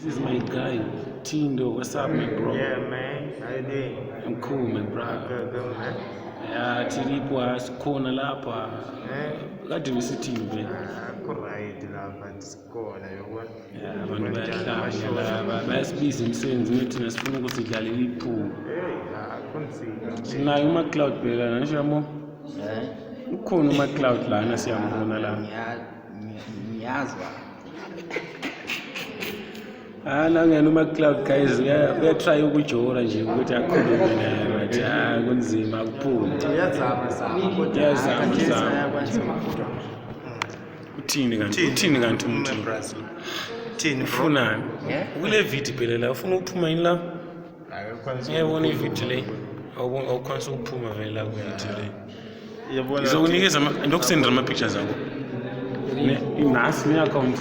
This is my guy, Tindo. What's up, my bro? Yeah, man. How you doing? I'm cool, my bro. Good, man. Yeah, tilipo sikhona lapha. Kade besithini Alright lapha sikhona yabona. Yeah, abantu bayahlanya laba. Bayasibiza emsebenzini thina sifuna ukuthi sidlalele iphupho. Kunzima. Sinayo uma-cloud phela ngisho yabo. Ukhona uma-cloud lana siyambona la. Ngiyazwa. Nangena uma-cloud guys uyatry ukujora nje ukuthi akhulume naye but kunzima akuphumi. Uthini kanti umuntu? Thini Ufunani? Kule video phela la ufuna ukuphuma yini la? Ngiyabona ivideo le. Awukwanisa ukuphuma vele la ku-video le. Yabona. Ngizokunikeza ndokusendela ama-pictures akho. Nasi ne-account.